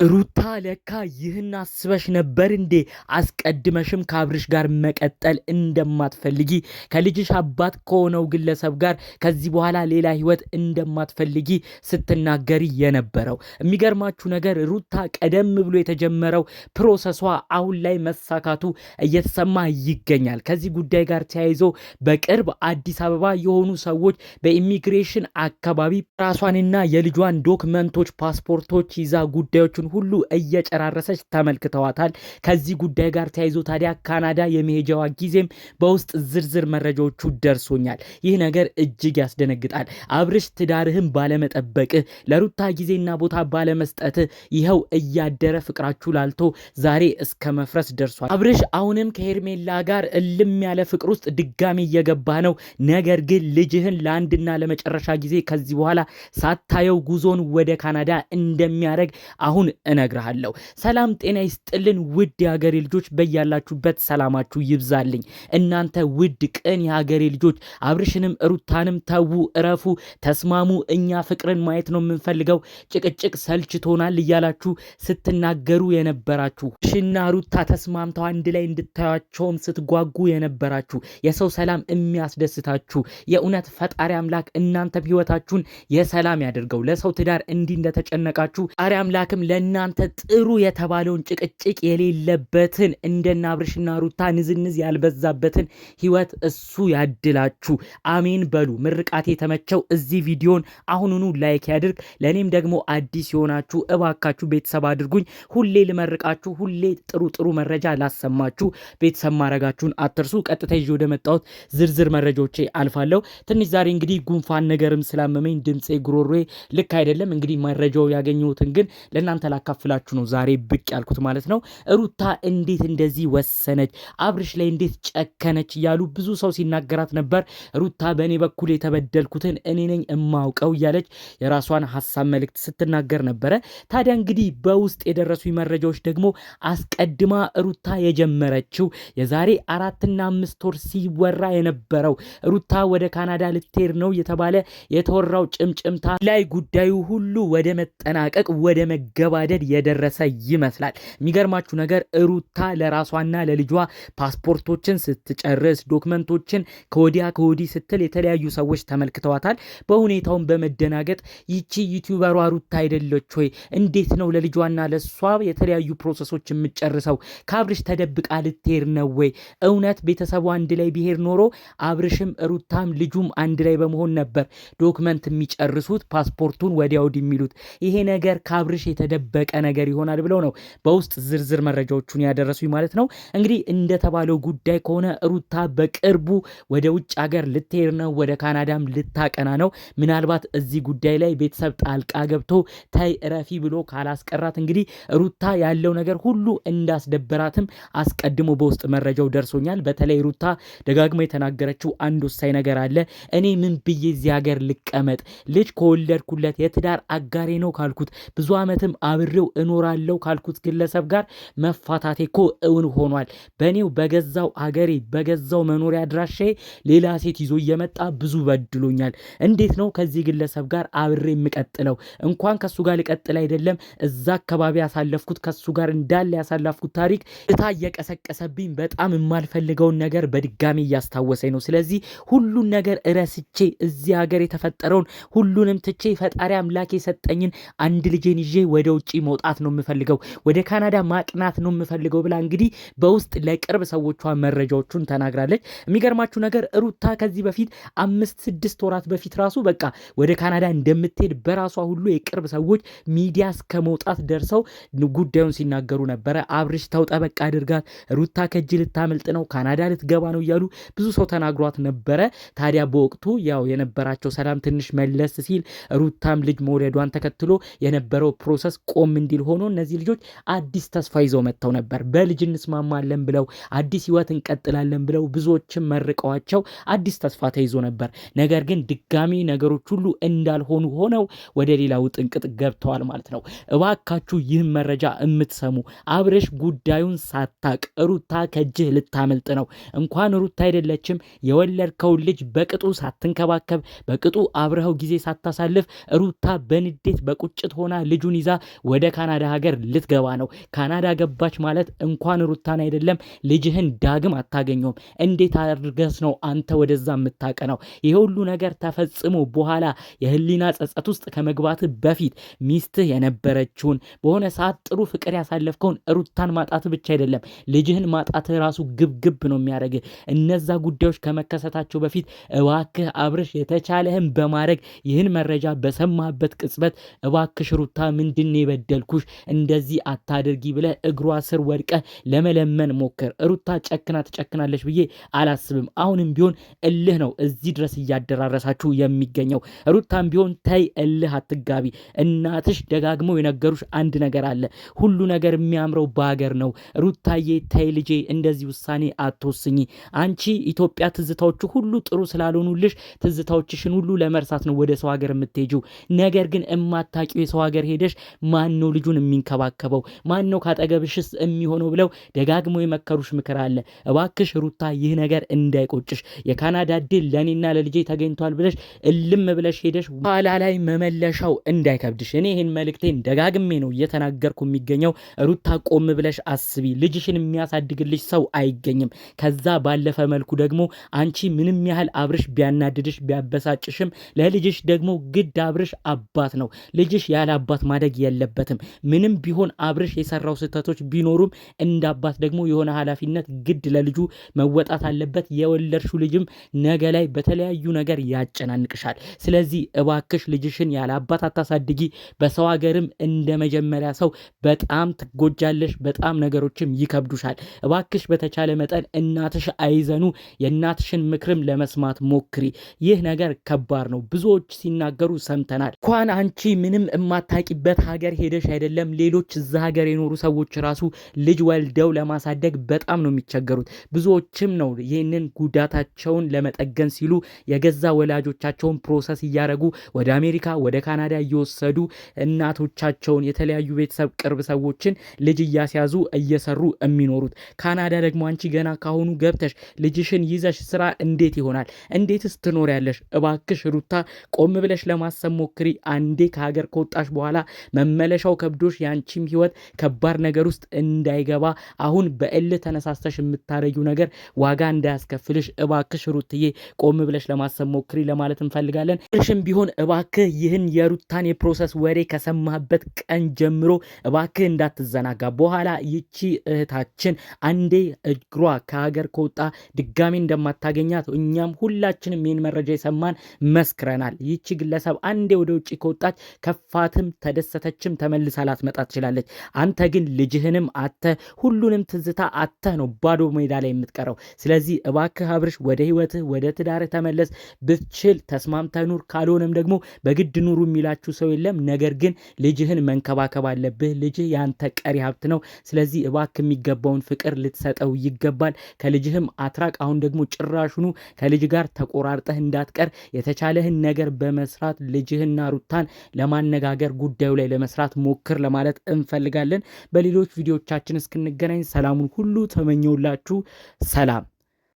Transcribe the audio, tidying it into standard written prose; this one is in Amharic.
ሩታ ለካ ይህን አስበሽ ነበር እንዴ? አስቀድመሽም ከአብርሽ ጋር መቀጠል እንደማትፈልጊ ከልጅሽ አባት ከሆነው ግለሰብ ጋር ከዚህ በኋላ ሌላ ህይወት እንደማትፈልጊ ስትናገሪ የነበረው። የሚገርማችሁ ነገር ሩታ ቀደም ብሎ የተጀመረው ፕሮሰሷ አሁን ላይ መሳካቱ እየተሰማ ይገኛል። ከዚህ ጉዳይ ጋር ተያይዞ በቅርብ አዲስ አበባ የሆኑ ሰዎች በኢሚግሬሽን አካባቢ ራሷንና የልጇን ዶክመንቶች፣ ፓስፖርቶች ይዛ ጉዳዮችን ሁሉ እየጨራረሰች ተመልክተዋታል። ከዚህ ጉዳይ ጋር ተያይዞ ታዲያ ካናዳ የመሄጃዋ ጊዜም በውስጥ ዝርዝር መረጃዎቹ ደርሶኛል። ይህ ነገር እጅግ ያስደነግጣል። አብርሽ ትዳርህን ባለመጠበቅህ፣ ለሩታ ጊዜና ቦታ ባለመስጠትህ ይኸው እያደረ ፍቅራችሁ ላልቶ ዛሬ እስከ መፍረስ ደርሷል። አብርሽ አሁንም ከሄርሜላ ጋር እልም ያለ ፍቅር ውስጥ ድጋሚ እየገባ ነው። ነገር ግን ልጅህን ለአንድና ለመጨረሻ ጊዜ ከዚህ በኋላ ሳታየው ጉዞን ወደ ካናዳ እንደሚያደርግ አሁን እነግርሃለሁ። ሰላም ጤና ይስጥልን ውድ የሀገሬ ልጆች፣ በያላችሁበት ሰላማችሁ ይብዛልኝ። እናንተ ውድ ቅን የሀገሬ ልጆች አብርሽንም ሩታንም ተዉ፣ እረፉ፣ ተስማሙ፣ እኛ ፍቅርን ማየት ነው የምንፈልገው፣ ጭቅጭቅ ሰልችቶናል እያላችሁ ስትናገሩ የነበራችሁ ሽና ሩታ ተስማምተው አንድ ላይ እንድታያቸውም ስትጓጉ የነበራችሁ የሰው ሰላም የሚያስደስታችሁ የእውነት ፈጣሪ አምላክ እናንተ ህይወታችሁን የሰላም ያድርገው። ለሰው ትዳር እንዲህ እንደተጨነቃችሁ ፈጣሪ አምላክም ለእናንተ ጥሩ የተባለውን ጭቅጭቅ የሌለበትን እንደና አብርሽና ሩታ ንዝንዝ ያልበዛበትን ህይወት እሱ ያድላችሁ። አሜን በሉ። ምርቃት የተመቸው እዚህ ቪዲዮን አሁኑኑ ላይክ ያድርግ። ለእኔም ደግሞ አዲስ የሆናችሁ እባካችሁ ቤተሰብ አድርጉኝ። ሁሌ ልመርቃችሁ፣ ሁሌ ጥሩ ጥሩ መረጃ ላሰማችሁ። ቤተሰብ ማድረጋችሁን አትርሱ። ቀጥታ ይዤ ወደ መጣሁት ዝርዝር መረጃዎቼ አልፋለሁ። ትንሽ ዛሬ እንግዲህ ጉንፋን ነገርም ስላመመኝ ድምፄ ጉሮሮዬ ልክ አይደለም። እንግዲህ መረጃው ያገኘሁትን ግን ለእናንተ ላካፍላችሁ ነው ዛሬ ብቅ ያልኩት ማለት ነው። ሩታ እንዴት እንደዚህ ወሰነች፣ አብርሽ ላይ እንዴት ጨከነች እያሉ ብዙ ሰው ሲናገራት ነበር። ሩታ በእኔ በኩል የተበደልኩትን እኔ ነኝ እማውቀው እያለች የራሷን ሀሳብ መልእክት ስትናገር ነበረ። ታዲያ እንግዲህ በውስጥ የደረሱ መረጃዎች ደግሞ አስቀድማ ሩታ የጀመረችው የዛሬ 4 እና 5 ወር ሲወራ የነበረው ሩታ ወደ ካናዳ ልትሄድ ነው የተባለ የተወራው ጭምጭምታ ላይ ጉዳዩ ሁሉ ወደ መጠናቀቅ ወደ መገባደድ የደረሰ ይመስላል። የሚገርማችሁ ነገር ሩታ ለራሷና ለልጇ ፓስፖርቶችን ስትጨርስ ዶክመንቶችን ከወዲያ ከወዲህ ስትል የተለያዩ ሰዎች ተመልክተዋታል። በሁኔታውን በመደናገጥ ይቺ ዩቲዩበሯ ሩታ አይደለች ወይ? እንዴት ነው ለልጇና ለሷ የተለያዩ ፕሮሰሶች የምትጨርሰው? ከአብርሽ ተደብቃ ልትሄድ ነው ወይ? እውነት ቤተሰቡ አንድ ላይ ቢሄድ ኖሮ አብርሽም ሩታም ልጁም አንድ ላይ በመሆን ነበር ዶክመንት የሚጨርሱት፣ ፓስፖርቱን ወዲያ ወዲህ የሚሉት። ይሄ ነገር ከአብርሽ የተደበቀ ነገር ይሆናል ብለው ነው በውስጥ ዝርዝር መረጃዎቹን ያደረሱኝ ማለት ነው። እንግዲህ እንደተባለው ጉዳይ ከሆነ ሩታ በቅርቡ ወደ ውጭ ሀገር ልትሄድ ነው፣ ወደ ካናዳም ልታቀና ነው። ምናልባት እዚህ ጉዳይ ላይ ቤተሰብ ጣልቃ ገብቶ ታይ ረፊ ብሎ ካላስቀራት እንግዲህ ሩታ ያለው ነገር ሁሉ እንዳስደበራትም አስቀድሞ በውስጥ መረጃው ደርሶኛል። በተለይ ሩታ ደጋግማ የተናገረችው አንድ ወሳኝ ነገር አለ። እኔ ምን ብዬ እዚህ ሀገር ልቀመጥ? ልጅ ከወለድኩለት የትዳር አጋሬ ነው ካልኩት ብዙ ዓመትም አብሬው እኖራለሁ ካልኩት ግለሰብ ጋር መፋታቴ እኮ እውን ሆኗል። በኔው በገዛው አገሬ በገዛው መኖሪያ አድራሻዬ ሌላ ሴት ይዞ እየመጣ ብዙ በድሎኛል። እንዴት ነው ከዚህ ግለሰብ ጋር አብሬ የምቀጥለው? እንኳን ከሱ ጋር ልቀጥል አይደለም እዛ አካባቢ ያሳለፍኩት ከሱ ጋር እንዳለ ያሳለፍኩት ታሪክ እታ እየቀሰቀሰብኝ በጣም የማልፈልገውን ነገር በድጋሚ እያስታወሰኝ ነው። ስለዚህ ሁሉን ነገር እረስቼ እዚህ ሀገር የተፈጠረውን ሁሉንም ትቼ ፈጣሪ አምላክ የሰጠኝን አንድ ልጄን ይዤ ወደ ውጪ መውጣት ነው የምፈልገው፣ ወደ ካናዳ ማቅናት ነው የምፈልገው ብላ እንግዲህ በውስጥ ለቅርብ ሰዎቿ መረጃዎቹን ተናግራለች። የሚገርማችሁ ነገር ሩታ ከዚህ በፊት 5-6 ወራት በፊት ራሱ በቃ ወደ ካናዳ እንደምትሄድ በራሷ ሁሉ የቅርብ ሰዎች ሚዲያ እስከ መውጣት ደርሰው ጉዳዩን ሲናገሩ ነበረ። አብርሽ ተውጠበቅ አድርጋት፣ ሩታ ከእጅ ልታመልጥ ነው፣ ካናዳ ልትገባ ነው እያሉ ብዙ ሰው ተናግሯት ነበረ። ታዲያ በወቅቱ ያው የነበራቸው ሰላም ትንሽ መለስ ሲል ሩታም ልጅ መውለዷን ተከትሎ የነበረው ፕሮሰስ ቆም እንዲል ሆኖ እነዚህ ልጆች አዲስ ተስፋ ይዘው መጥተው ነበር። በልጅ እንስማማለን ብለው አዲስ ህይወት እንቀጥላለን ብለው ብዙዎችም መርቀዋቸው አዲስ ተስፋ ተይዞ ነበር። ነገር ግን ድጋሚ ነገሮች ሁሉ እንዳልሆኑ ሆነው ወደ ሌላ ውጥንቅጥ ገብተዋል ማለት ነው። እባካችሁ ይህን መረጃ የምትሰሙ አብርሽ ጉዳዩን ሳታቅ ሩታ ከእጅህ ልታመልጥ ነው። እንኳን ሩታ አይደለችም የወለድከውን ልጅ በቅጡ ሳትንከባከብ በቅጡ አብረኸው ጊዜ ሳታሳልፍ ሩታ በንዴት በቁጭት ሆና ልጁን ይዛ ወደ ካናዳ ሀገር ልትገባ ነው። ካናዳ ገባች ማለት እንኳን ሩታን አይደለም ልጅህን ዳግም አታገኘውም። እንዴት አድርገስ ነው አንተ ወደዛ የምታቀነው? ይሄ ሁሉ ነገር ተፈጽሞ በኋላ የህሊና ጸጸት ውስጥ ከመግባት በፊት ሚስትህ የነበረችውን በሆነ ሰዓት ጥሩ ፍቅር ያሳለፍከውን ሩታን ማጣት ብቻ አይደለም ልጅህን ማጣት ራሱ ግብግብ ነው የሚያደርግ። እነዛ ጉዳዮች ከመከሰታቸው በፊት እባክህ አብርሽ የተቻለህን በማድረግ ይህን መረጃ በሰማህበት ቅጽበት እባክሽ ሩታ ምንድነው የበደልኩሽ እንደዚህ አታድርጊ ብለህ እግሯ ስር ወድቀህ ለመለመን ሞክር። ሩታ ጨክና ትጨክናለች ብዬ አላስብም። አሁንም ቢሆን እልህ ነው እዚህ ድረስ እያደራረሳችሁ የሚገኘው። ሩታም ቢሆን ተይ እልህ አትጋቢ። እናትሽ ደጋግመው የነገሩሽ አንድ ነገር አለ። ሁሉ ነገር የሚያምረው በሀገር ነው። ሩታዬ ተይ ልጄ እንደዚህ ውሳኔ አትወስኚ። አንቺ ኢትዮጵያ ትዝታዎቹ ሁሉ ጥሩ ስላልሆኑልሽ ትዝታዎችሽን ሁሉ ለመርሳት ነው ወደ ሰው ሀገር የምትሄጂው። ነገር ግን እማታቂው የሰው ሀገር ሄደሽ ማን ነው ልጁን የሚንከባከበው? ማን ነው ካጠገብሽስ የሚሆነው ብለው ደጋግመው የመከሩሽ ምክር አለ። እባክሽ ሩታ ይህ ነገር እንዳይቆጭሽ። የካናዳ ድል ለኔና ለልጄ ተገኝቷል ብለሽ እልም ብለሽ ሄደሽ ኋላ ላይ መመለሻው እንዳይከብድሽ። እኔ ይህን መልእክቴን ደጋግሜ ነው እየተናገርኩ የሚገኘው። ሩታ ቆም ብለሽ አስቢ። ልጅሽን የሚያሳድግልሽ ሰው አይገኝም። ከዛ ባለፈ መልኩ ደግሞ አንቺ ምንም ያህል አብርሽ ቢያናድድሽ ቢያበሳጭሽም ለልጅሽ ደግሞ ግድ አብርሽ አባት ነው። ልጅሽ ያለ አባት ማደግ የለበትም። ምንም ቢሆን አብርሽ የሰራው ስህተቶች ቢኖሩም እንደ አባት ደግሞ የሆነ ኃላፊነት ግድ ለልጁ መወጣት አለበት። የወለድሽው ልጅም ነገ ላይ በተለያዩ ነገር ያጨናንቅሻል። ስለዚህ እባክሽ ልጅሽን ያለ አባት አታሳድጊ። በሰው ሀገርም እንደ መጀመሪያ ሰው በጣም ትጎጃለሽ። በጣም ነገሮችም ይከብዱሻል። እባክሽ በተቻለ መጠን እናትሽ አይዘኑ። የእናትሽን ምክርም ለመስማት ሞክሪ። ይህ ነገር ከባድ ነው። ብዙዎች ሲናገሩ ሰምተናል። እንኳን አንቺ ምንም የማታቂበት ሀገር ሄደሽ አይደለም ሌሎች እዛ ሀገር የኖሩ ሰዎች ራሱ ልጅ ወልደው ለማሳደግ በጣም ነው የሚቸገሩት። ብዙዎችም ነው ይህንን ጉዳታቸውን ለመጠገን ሲሉ የገዛ ወላጆቻቸውን ፕሮሰስ እያደረጉ ወደ አሜሪካ ወደ ካናዳ እየወሰዱ እናቶቻቸውን የተለያዩ ቤተሰብ ቅርብ ሰዎችን ልጅ እያስያዙ እየሰሩ የሚኖሩት። ካናዳ ደግሞ አንቺ ገና ካሁኑ ገብተሽ ልጅሽን ይዘሽ ስራ እንዴት ይሆናል? እንዴትስ ትኖሪያለሽ? እባክሽ ሩታ ቆም ብለሽ ለማሰብ ሞክሪ። አንዴ ከሀገር ከወጣሽ በኋላ መመለሻው ከብዶሽ ያንቺም ህይወት ከባድ ነገር ውስጥ እንዳይገባ አሁን በእልህ ተነሳስተሽ የምታረጊው ነገር ዋጋ እንዳያስከፍልሽ እባክሽ ሩትዬ ቆም ብለሽ ለማሰብ ሞክሪ ለማለት እንፈልጋለን። እርሽም ቢሆን እባክህ ይህን የሩታን የፕሮሰስ ወሬ ከሰማህበት ቀን ጀምሮ እባክህ እንዳትዘናጋ። በኋላ ይቺ እህታችን አንዴ እግሯ ከሀገር ከወጣ ድጋሚ እንደማታገኛት እኛም ሁላችንም ይህን መረጃ የሰማን መስክረናል። ይቺ ግለሰብ አንዴ ወደ ውጭ ከወጣች ከፋትም ተደሰተችም ተመልሳ ላትመጣ ትችላለች። አንተ ግን ልጅህንም አተ ሁሉንም ትዝታ አተ ነው ባዶ ሜዳ ላይ የምትቀረው። ስለዚህ እባክህ አብርሽ ወደ ህይወትህ ወደ ትዳርህ ተመለስ። ብትችል ተስማምተህ ኑር፣ ካልሆነም ደግሞ በግድ ኑሩ የሚላችሁ ሰው የለም። ነገር ግን ልጅህን መንከባከብ አለብህ። ልጅህ ያንተ ቀሪ ሀብት ነው። ስለዚህ እባክህ የሚገባውን ፍቅር ልትሰጠው ይገባል። ከልጅህም አትራቅ። አሁን ደግሞ ጭራሹኑ ከልጅ ጋር ተቆራርጠህ እንዳትቀር የተቻለህን ነገር በመስራት ልጅህና ሩታን ለማነጋገር ጉዳዩ ላይ ለመስራት ሞክር ለማለት እንፈልጋለን። በሌሎች ቪዲዮቻችን እስክንገናኝ ሰላሙን ሁሉ ተመኘውላችሁ። ሰላም።